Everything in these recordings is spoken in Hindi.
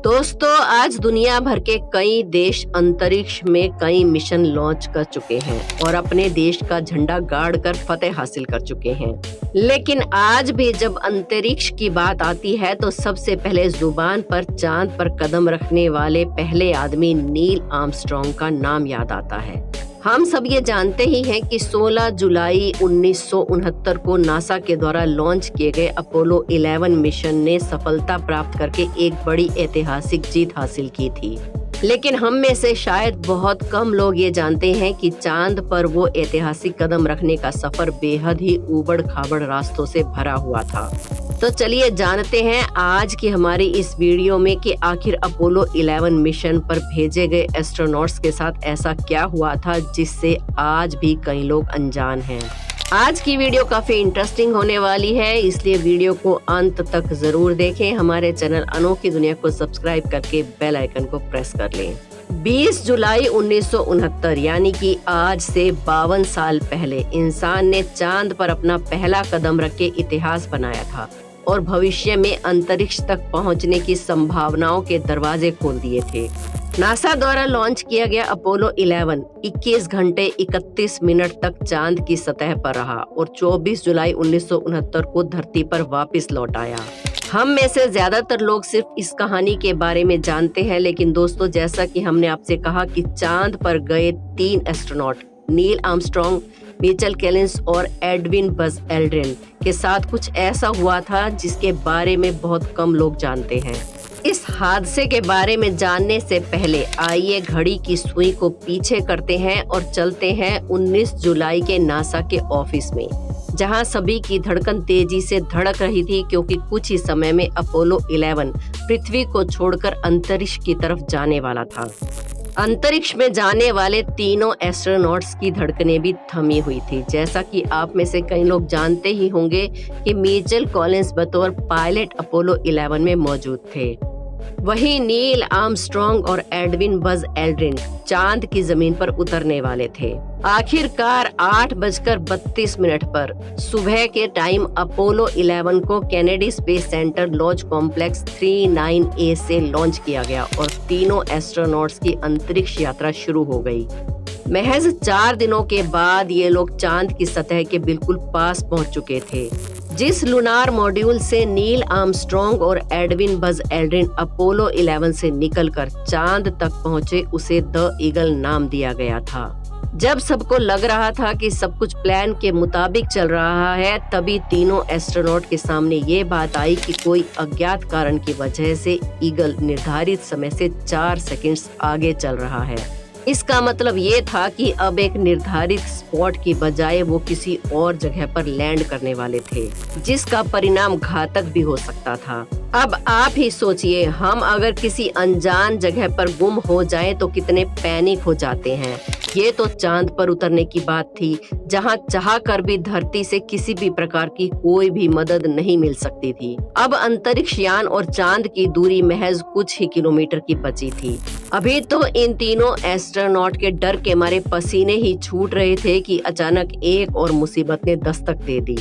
दोस्तों, आज दुनिया भर के कई देश अंतरिक्ष में कई मिशन लॉन्च कर चुके हैं और अपने देश का झंडा गाड़ कर फतेह हासिल कर चुके हैं। लेकिन आज भी जब अंतरिक्ष की बात आती है तो सबसे पहले जुबान पर चांद पर कदम रखने वाले पहले आदमी नील आर्मस्ट्रांग का नाम याद आता है। हम सब ये जानते ही हैं कि 16 जुलाई 1969 को नासा के द्वारा लॉन्च किए गए अपोलो 11 मिशन ने सफलता प्राप्त करके एक बड़ी ऐतिहासिक जीत हासिल की थी। लेकिन हम में से शायद बहुत कम लोग ये जानते हैं कि चांद पर वो ऐतिहासिक कदम रखने का सफर बेहद ही ऊबड़ खाबड़ रास्तों से भरा हुआ था। तो चलिए जानते हैं आज की हमारी इस वीडियो में कि आखिर अपोलो 11 मिशन पर भेजे गए एस्ट्रोनॉट्स के साथ ऐसा क्या हुआ था जिससे आज भी कई लोग अनजान हैं। आज की वीडियो काफी इंटरेस्टिंग होने वाली है, इसलिए वीडियो को अंत तक जरूर देखें। हमारे चैनल अनोखी दुनिया को सब्सक्राइब करके बेल आइकन को प्रेस कर लें। 20 जुलाई 1969 यानी कि आज से 52 साल पहले इंसान ने चांद पर अपना पहला कदम रख के इतिहास बनाया था और भविष्य में अंतरिक्ष तक पहुंचने की संभावनाओं के दरवाजे खोल दिए थे। नासा द्वारा लॉन्च किया गया अपोलो 11 21 घंटे 31 मिनट तक चांद की सतह पर रहा और 24 जुलाई 1969 को धरती पर वापस लौट आया। हम में से ज्यादातर लोग सिर्फ इस कहानी के बारे में जानते हैं, लेकिन दोस्तों, जैसा कि हमने आपसे कहा कि चांद पर गए 3 astronaut Neil Armstrong, Mitchell Collins और एडविन बज एल्ड्रिन के साथ कुछ ऐसा हुआ था जिसके बारे में बहुत कम लोग जानते हैं। इस हादसे के बारे में जानने से पहले आइए घड़ी की सुई को पीछे करते हैं और चलते हैं 19 जुलाई के नासा के ऑफिस में, जहां सभी की धड़कन तेजी से धड़क रही थी क्योंकि कुछ ही समय में अपोलो 11 पृथ्वी को छोड़कर अंतरिक्ष की तरफ जाने वाला था। अंतरिक्ष में जाने वाले तीनों एस्ट्रोनॉट्स की धड़कनें भी थमी हुई थी। जैसा कि आप में से कई लोग जानते ही होंगे कि मिचेल कॉलिंस बतौर पायलट अपोलो 11 में मौजूद थे। वहीं नील आर्मस्ट्रांग और एडविन बज एल्ड्रिन चांद की जमीन पर उतरने वाले थे। आखिरकार 8:32 पर सुबह के टाइम अपोलो 11 को Kennedy space centre launch complex 39A से लॉन्च किया गया और तीनों एस्ट्रोनॉट्स की अंतरिक्ष यात्रा शुरू हो गई। महज 4 दिनों के बाद ये लोग चांद की सतह के बिल्कुल पास पहुंच चुके थे। जिस लूनार मॉड्यूल से नील आर्मस्ट्रांग और एडविन बज एल्ड्रिन अपोलो 11 से निकलकर चांद तक पहुंचे उसे द ईगल नाम दिया गया था। जब सबको लग रहा था कि सब कुछ प्लान के मुताबिक चल रहा है, तभी तीनों एस्ट्रोनॉट के सामने ये बात आई कि कोई अज्ञात कारण की वजह से ईगल निर्धारित समय से 4 सेकंड्स आगे चल रहा है। इसका मतलब ये था कि अब एक निर्धारित स्पॉट की बजाय वो किसी और जगह पर लैंड करने वाले थे, जिसका परिणाम घातक भी हो सकता था। अब आप ही सोचिए, हम अगर किसी अनजान जगह पर गुम हो जाएं तो कितने पैनिक हो जाते हैं। ये तो चांद पर उतरने की बात थी, जहां चाह कर भी धरती से किसी भी प्रकार की कोई भी मदद नहीं मिल सकती थी। अब अंतरिक्ष यान और चांद की दूरी महज कुछ ही किलोमीटर की बची थी। अभी तो इन तीनों एस्ट्रोनॉट के डर के मारे पसीने ही छूट रहे थे कि अचानक एक और मुसीबत ने दस्तक दे दी।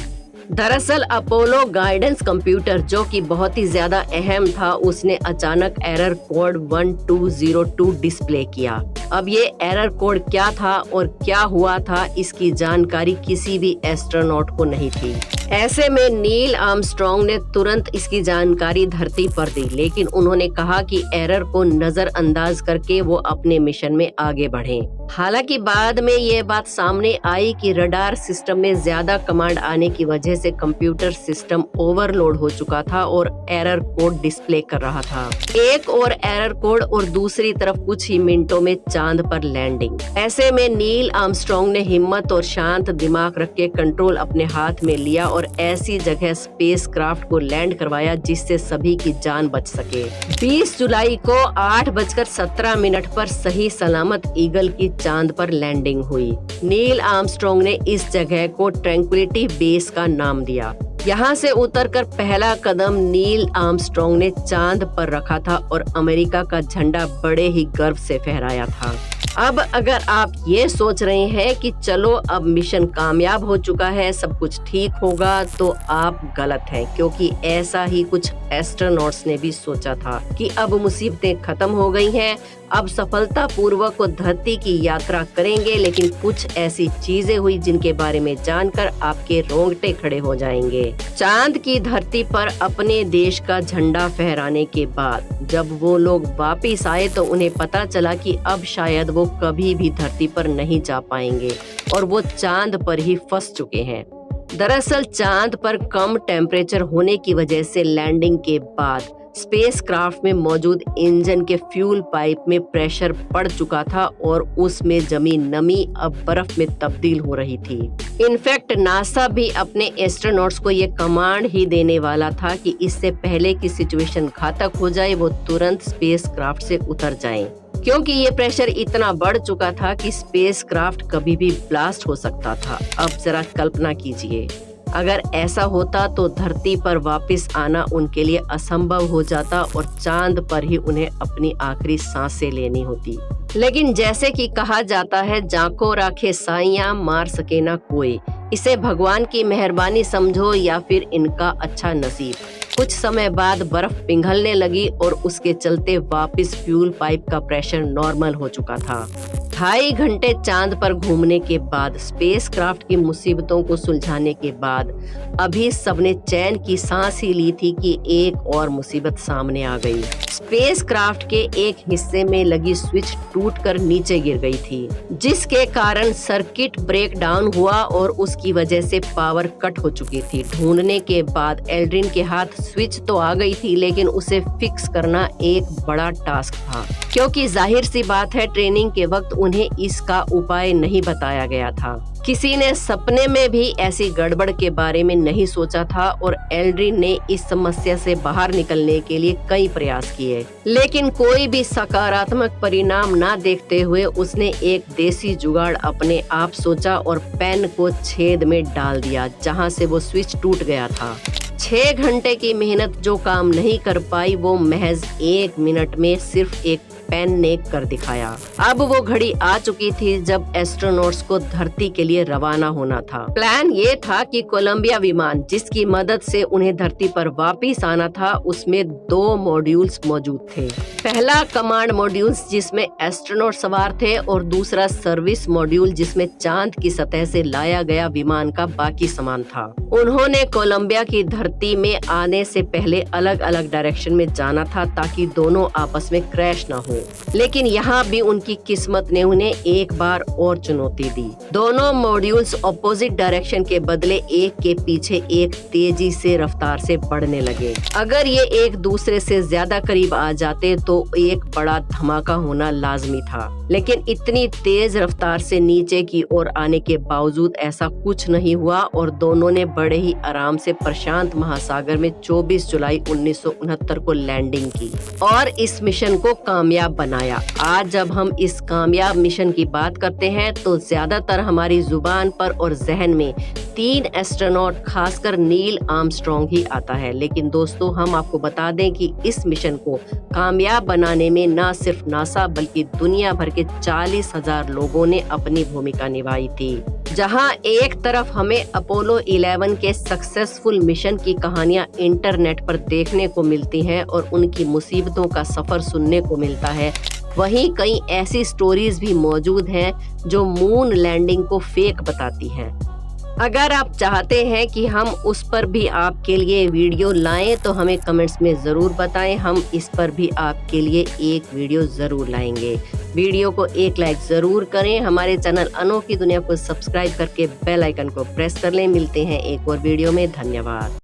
दरअसल अपोलो गाइडेंस कंप्यूटर, जो कि बहुत ही ज्यादा अहम था, उसने अचानक एरर कोड 1202 डिस्प्ले किया। अब ये एरर कोड क्या था और क्या हुआ था, इसकी जानकारी किसी भी एस्ट्रोनॉट को नहीं थी। ऐसे में नील आर्मस्ट्रांग ने तुरंत इसकी जानकारी धरती पर दी, लेकिन उन्होंने कहा कि एरर को नजरअंदाज करके वो अपने मिशन में आगे बढ़ें। हालांकि बाद में ये बात सामने आई कि रडार सिस्टम में ज्यादा कमांड आने की वजह से कंप्यूटर सिस्टम ओवरलोड हो चुका था और एरर कोड डिस्प्ले कर रहा था। एक और एरर कोड और दूसरी तरफ कुछ ही मिनटों में चांद पर लैंडिंग। ऐसे में नील आर्मस्ट्रांग ने हिम्मत और शांत दिमाग रख के कंट्रोल अपने हाथ में लिया और ऐसी जगह स्पेसक्राफ्ट को लैंड करवाया जिससे सभी की जान बच सके। 20 जुलाई को 8:17 पर सही सलामत ईगल की चांद पर लैंडिंग हुई। नील आर्मस्ट्रांग ने इस जगह को ट्रैंक्विलिटी बेस का नाम दिया। यहाँ से उतरकर पहला कदम नील आर्मस्ट्रांग ने चांद पर रखा था और अमेरिका का झंडा बड़े ही गर्व से फहराया था। अब अगर आप ये सोच रहे हैं कि चलो अब मिशन कामयाब हो चुका है, सब कुछ ठीक होगा, तो आप गलत हैं, क्योंकि ऐसा ही कुछ एस्ट्रोनॉट्स ने भी सोचा था कि अब मुसीबतें खत्म हो गई हैं, अब सफलतापूर्वक वो धरती की यात्रा करेंगे। लेकिन कुछ ऐसी चीजें हुई जिनके बारे में जानकर आपके रोंगटे खड़े हो जाएंगे। चांद की धरती पर अपने देश का झंडा फहराने के बाद जब वो लोग वापिस आए तो उन्हें पता चला कि अब शायद वो कभी भी धरती पर नहीं जा पाएंगे और वो चांद पर ही फंस चुके हैं। दरअसल चांद पर कम टेम्परेचर होने की वजह से लैंडिंग के बाद स्पेसक्राफ्ट में मौजूद इंजन के फ्यूल पाइप में प्रेशर बढ़ चुका था और उसमें जमी नमी अब बर्फ में तब्दील हो रही थी। इनफैक्ट नासा भी अपने एस्ट्रोनॉट्स को ये कमांड ही देने वाला था कि इससे पहले कि सिचुएशन घातक हो जाए वो तुरंत स्पेसक्राफ्ट से उतर जाएं, क्योंकि ये प्रेशर इतना बढ़ चुका था कि स्पेसक्राफ्ट कभी भी ब्लास्ट हो सकता था। अब जरा कल्पना कीजिए, अगर ऐसा होता तो धरती पर वापस आना उनके लिए असंभव हो जाता और चांद पर ही उन्हें अपनी आखिरी सांसें लेनी होती। लेकिन जैसे कि कहा जाता है, जाको राखे साइयां मार सके ना कोई। इसे भगवान की मेहरबानी समझो या फिर इनका अच्छा नसीब। कुछ समय बाद बर्फ पिघलने लगी और उसके चलते वापस फ्यूल पाइप का प्रेशर नॉर्मल हो चुका था। 2.5 घंटे चांद पर घूमने के बाद, स्पेसक्राफ्ट की मुसीबतों को सुलझाने के बाद अभी सबने चैन की सांस ही ली थी कि एक और मुसीबत सामने आ गई। स्पेसक्राफ्ट के एक हिस्से में लगी स्विच टूटकर नीचे गिर गई थी, जिसके कारण सर्किट ब्रेक डाउन हुआ और उसकी वजह से पावर कट हो चुकी थी। ढूंढने के बाद एल्ड्रिन के हाथ स्विच तो आ गई थी, लेकिन उसे फिक्स करना एक बड़ा टास्क था, क्योंकि जाहिर सी बात है ट्रेनिंग के वक्त उन्हें इसका उपाय नहीं बताया गया था। किसी ने सपने में भी ऐसी गड़बड़ के बारे में नहीं सोचा था और एल्ड्रिन ने इस समस्या से बाहर निकलने के लिए कई प्रयास किए, लेकिन कोई भी सकारात्मक परिणाम ना देखते हुए उसने एक देसी जुगाड़ अपने आप सोचा और पेन को छेद में डाल दिया जहां से वो स्विच टूट गया था। 6 घंटे की मेहनत जो काम नहीं कर पाई वो महज 1 मिनट में सिर्फ एक पेन ने कर दिखाया। अब वो घड़ी आ चुकी थी जब एस्ट्रोनॉट्स को धरती के लिए रवाना होना था। प्लान ये था कि कोलंबिया विमान, जिसकी मदद से उन्हें धरती पर वापस आना था, उसमें 2 मॉड्यूल्स मौजूद थे। पहला कमांड मॉड्यूल्स जिसमें एस्ट्रोनॉट सवार थे और दूसरा सर्विस मॉड्यूल जिसमें चांद की सतह से लाया गया विमान का बाकी सामान था। उन्होंने कोलंबिया की धरती में आने से पहले अलग अलग डायरेक्शन में जाना था ताकि दोनों आपस में क्रैश न हो, लेकिन यहाँ भी उनकी किस्मत ने उन्हें एक बार और चुनौती दी। दोनों मॉड्यूल्स ऑपोजिट डायरेक्शन के बदले एक के पीछे एक तेजी से रफ्तार से बढ़ने लगे। अगर ये एक दूसरे से ज्यादा करीब आ जाते तो एक बड़ा धमाका होना लाजमी था, लेकिन इतनी तेज रफ्तार से नीचे की ओर आने के बावजूद ऐसा कुछ नहीं हुआ और दोनों ने बड़े ही आराम से प्रशांत महासागर में 24 जुलाई 1969 को लैंडिंग की और इस मिशन को कामयाब बनाया। आज जब हम इस कामयाब मिशन की बात करते हैं तो ज्यादातर हमारी जुबान पर और जहन में 3 एस्ट्रोनॉट, खासकर नील आर्मस्ट्रॉन्ग ही आता है, लेकिन दोस्तों हम आपको बता दें कि इस मिशन को कामयाब बनाने में न सिर्फ नासा बल्कि दुनिया भर के 40,000 लोगों ने अपनी भूमिका निभाई थी। जहां एक तरफ हमें अपोलो 11 के सक्सेसफुल मिशन की कहानियां इंटरनेट पर देखने को मिलती हैं और उनकी मुसीबतों का सफर सुनने को मिलता है, वहीं कई ऐसी स्टोरीज भी मौजूद हैं जो मून लैंडिंग को फेक बताती हैं। अगर आप चाहते हैं कि हम उस पर भी आपके लिए वीडियो लाएं तो हमें कमेंट्स में ज़रूर बताएं, हम इस पर भी आपके लिए एक वीडियो ज़रूर लाएंगे। वीडियो को एक लाइक ज़रूर करें, हमारे चैनल अनोखी दुनिया को सब्सक्राइब करके बेल आइकन को प्रेस कर लें। मिलते हैं एक और वीडियो में, धन्यवाद।